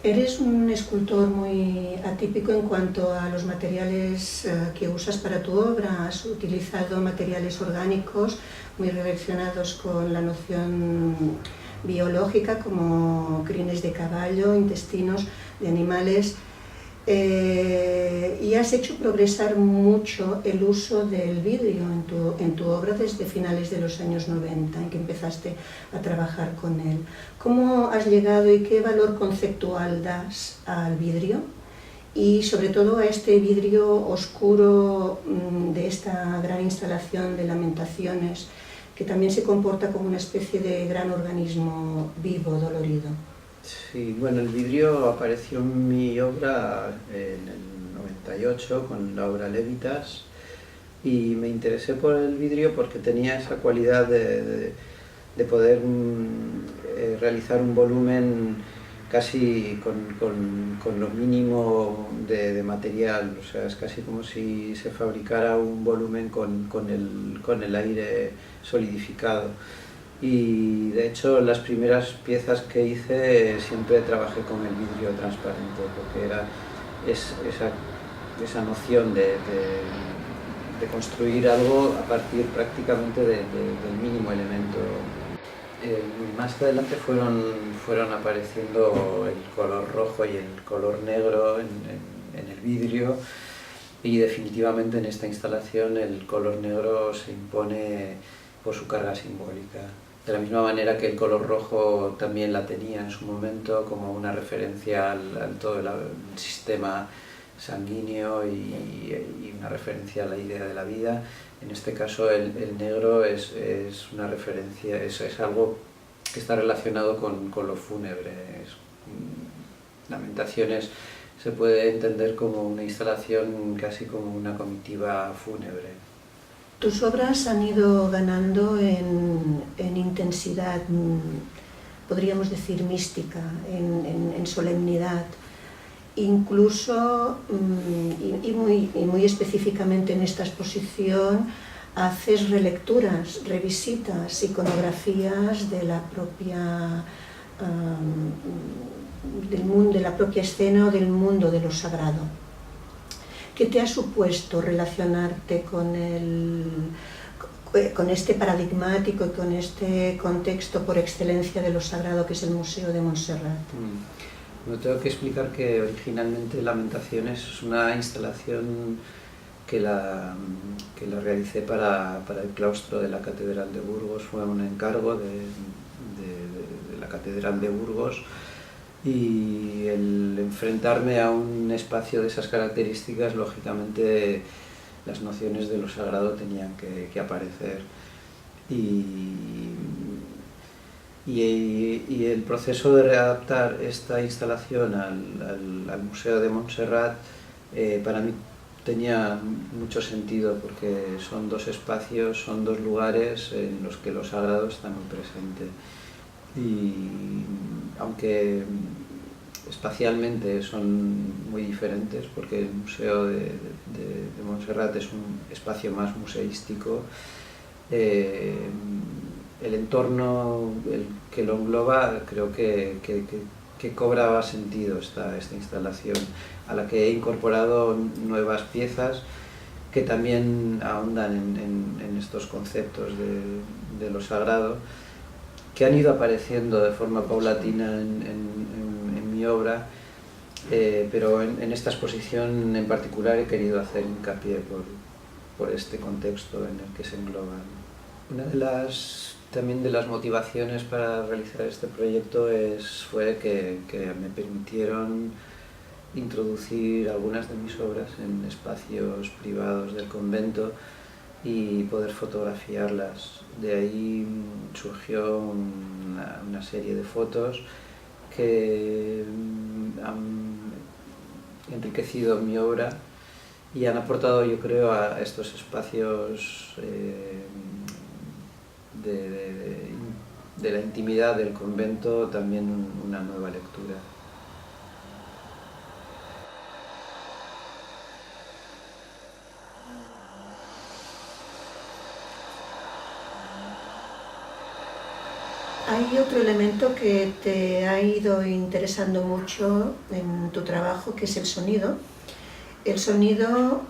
Eres un escultor muy atípico en cuanto a los materiales que usas para tu obra. Has utilizado materiales orgánicos muy relacionados con la noción biológica, como crines de caballo, intestinos de animales, y has hecho progresar mucho el uso del vidrio en tu obra desde finales de los años 90, en que empezaste a trabajar con él. ¿Cómo has llegado y qué valor conceptual das al vidrio? Y sobre todo a este vidrio oscuro de esta gran instalación de Lamentaciones, que también se comporta como una especie de gran organismo vivo, dolorido. Sí, bueno, el vidrio apareció en mi obra en el 98 con la obra Lévitas, y me interesé por el vidrio porque tenía esa cualidad de poder realizar un volumen casi con lo mínimo de material. O sea, es casi como si se fabricara un volumen con el aire solidificado. Y de hecho las primeras piezas que hice siempre trabajé con el vidrio transparente, porque era esa noción de construir algo a partir prácticamente del mínimo elemento. Más adelante fueron apareciendo el color rojo y el color negro en el vidrio, y definitivamente en esta instalación el color negro se impone por su carga simbólica. De la misma manera que el color rojo también la tenía en su momento como una referencia al todo el sistema sanguíneo y una referencia a la idea de la vida. En este caso el negro es una referencia, es algo que está relacionado con lo fúnebre. Lamentaciones se puede entender como una instalación casi como una comitiva fúnebre. Tus obras han ido ganando en intensidad, podríamos decir mística, en solemnidad. Incluso, y muy específicamente en esta exposición, haces relecturas, revisitas, iconografías de la propia, de la propia escena o del mundo de lo sagrado. ¿Qué te ha supuesto relacionarte con este paradigmático y con este contexto por excelencia de lo sagrado que es el Museo de Montserrat? No tengo que explicar que originalmente Lamentaciones es una instalación que la realicé para el claustro de la Catedral de Burgos. Fue un encargo de la Catedral de Burgos, y el enfrentarme a un espacio de esas características, lógicamente las nociones de lo sagrado tenían que aparecer. Y el proceso de readaptar esta instalación al Museo de Montserrat para mí tenía mucho sentido, porque son dos espacios, son dos lugares en los que lo sagrado está muy presente. Y aunque espacialmente son muy diferentes, porque el Museo de Montserrat es un espacio más museístico, el entorno que lo engloba creo que cobraba sentido esta instalación, a la que he incorporado nuevas piezas que también ahondan en estos conceptos de lo sagrado, que han ido apareciendo de forma paulatina en mi obra, pero en esta exposición en particular he querido hacer hincapié por este contexto en el que se engloban. Una también de las motivaciones para realizar este proyecto fue que me permitieron introducir algunas de mis obras en espacios privados del convento y poder fotografiarlas. De ahí surgió una serie de fotos que han enriquecido mi obra y han aportado, yo creo, a estos espacios de la intimidad del convento también una nueva lectura. Hay otro elemento que te ha ido interesando mucho en tu trabajo, que es el sonido. El sonido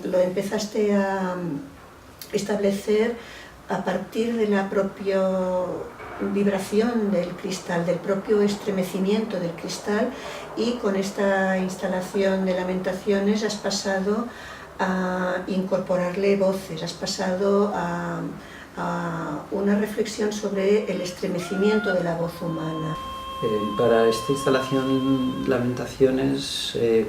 lo empezaste a establecer a partir de la propia vibración del cristal, del propio estremecimiento del cristal, y con esta instalación de Lamentaciones has pasado a incorporarle voces, has pasado a una reflexión sobre el estremecimiento de la voz humana. Para esta instalación Lamentaciones he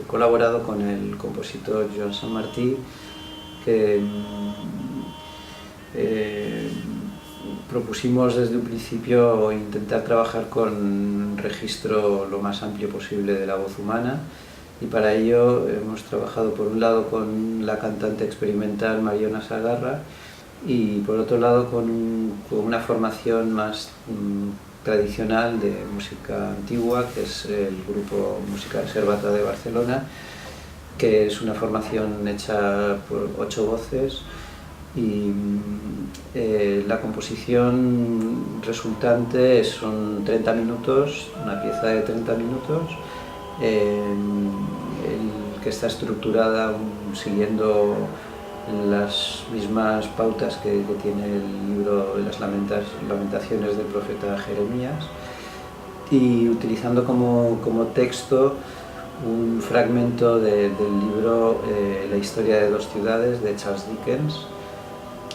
colaborado con el compositor Joan Sanmartí, que propusimos desde un principio intentar trabajar con un registro lo más amplio posible de la voz humana, y para ello hemos trabajado por un lado con la cantante experimental Mariona Sagarra y por otro lado con una formación más tradicional de música antigua, que es el grupo Música Reservata de Barcelona, que es una formación hecha por 8 voces, y la composición resultante son 30 minutos, una pieza de 30 minutos, que está estructurada siguiendo las mismas pautas que tiene el libro de las Lamentaciones del profeta Jeremías, y utilizando como texto un fragmento del libro La historia de 2 ciudades de Charles Dickens,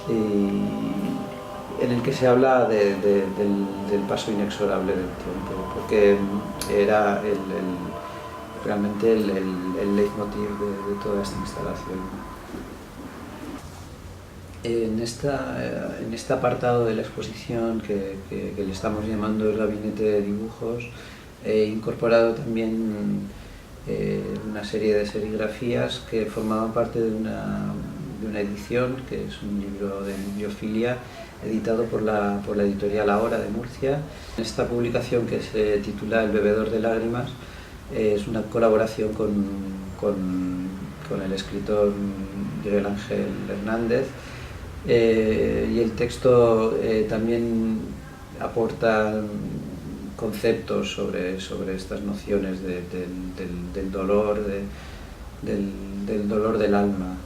en el que se habla del paso inexorable del tiempo, porque era realmente el leitmotiv de toda esta instalación. En este apartado de la exposición que le estamos llamando el Gabinete de Dibujos, he incorporado también una serie de serigrafías que formaban parte de una edición, que es un libro de bibliofilia editado por la editorial Ahora de Murcia. Esta publicación, que se titula El bebedor de lágrimas, es una colaboración con el escritor Miguel Ángel Hernández, y el texto también aporta conceptos sobre estas nociones del dolor, del dolor del alma.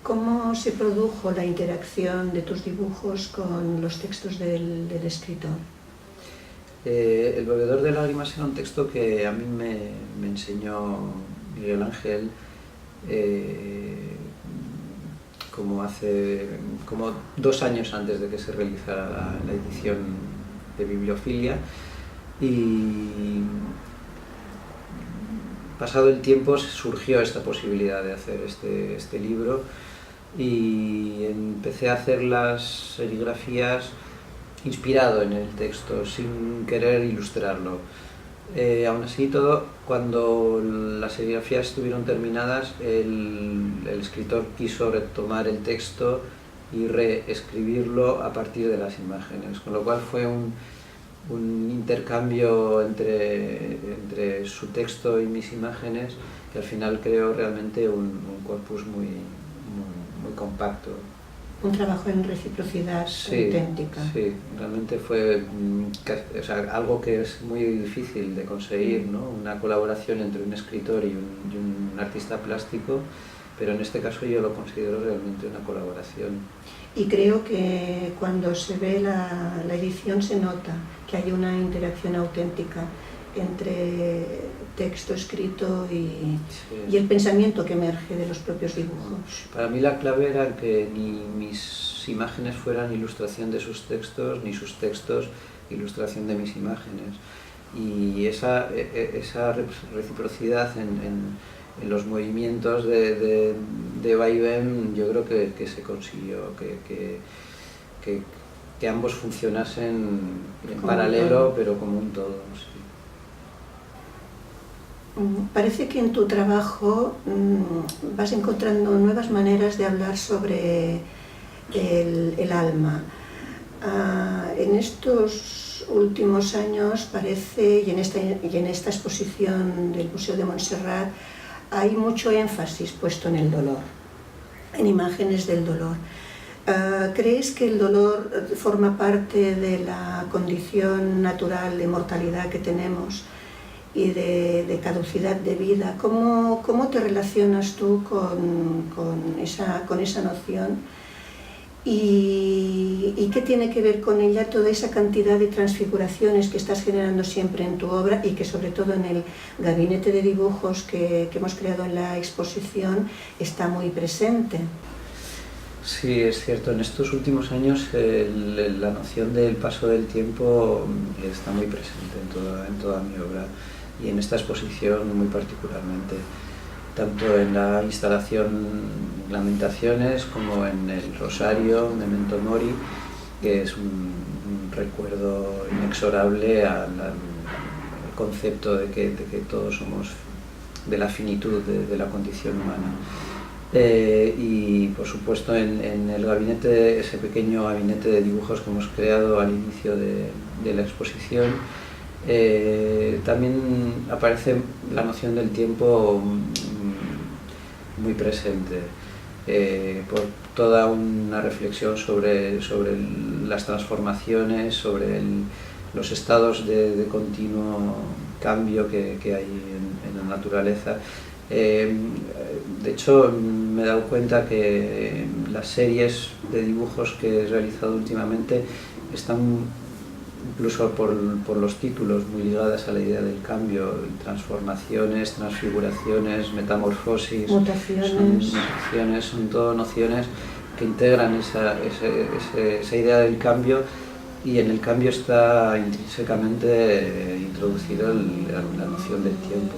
¿Cómo se produjo la interacción de tus dibujos con los textos del escritor? El bebedor de lágrimas era un texto que a mí me enseñó Miguel Ángel como 2 años antes de que se realizara la edición de bibliofilia, y pasado el tiempo surgió esta posibilidad de hacer este libro, y empecé a hacer las serigrafías inspirado en el texto, sin querer ilustrarlo. Aún así todo, cuando las serigrafías estuvieron terminadas, el escritor quiso retomar el texto y reescribirlo a partir de las imágenes, con lo cual fue un intercambio entre su texto y mis imágenes, que al final creó realmente un corpus muy compacto. Un trabajo en reciprocidad auténtica. Sí, realmente fue algo que es muy difícil de conseguir, ¿no? Una colaboración entre un escritor y un artista plástico, pero en este caso yo lo considero realmente una colaboración. Y creo que cuando se ve la edición se nota que hay una interacción auténtica entre texto escrito y el pensamiento que emerge de los propios dibujos. Para mí la clave era que ni mis imágenes fueran ilustración de sus textos, ni sus textos ilustración de mis imágenes. Y esa reciprocidad en los movimientos de vaivén, yo creo que se consiguió, que ambos funcionasen en paralelo, pero como un todo. Sí. Parece que en tu trabajo vas encontrando nuevas maneras de hablar sobre el alma. En estos últimos años parece, y en esta exposición del Museo de Montserrat, hay mucho énfasis puesto en el dolor, en imágenes del dolor. ¿Crees que el dolor forma parte de la condición natural de mortalidad que tenemos y de caducidad de vida? ¿Cómo te relacionas tú con esa noción? ¿Y qué tiene que ver con ella toda esa cantidad de transfiguraciones que estás generando siempre en tu obra y que sobre todo en el gabinete de dibujos que hemos creado en la exposición está muy presente? Sí, es cierto. En estos últimos años la noción del paso del tiempo está muy presente en toda mi obra y en esta exposición muy particularmente, tanto en la instalación Lamentaciones como en el Rosario, Memento Mori, que es un recuerdo inexorable al concepto de que todos somos de la finitud de la condición humana. Y por supuesto en el gabinete, ese pequeño gabinete de dibujos que hemos creado al inicio de la exposición, también aparece la noción del tiempo muy presente, por toda una reflexión sobre las transformaciones, sobre los estados de continuo cambio que hay en la naturaleza. De hecho, me he dado cuenta que las series de dibujos que he realizado últimamente están, incluso por los títulos, muy ligadas a la idea del cambio, transformaciones, transfiguraciones, metamorfosis, son todo nociones que integran esa idea del cambio, y en el cambio está intrínsecamente introducida la noción del tiempo.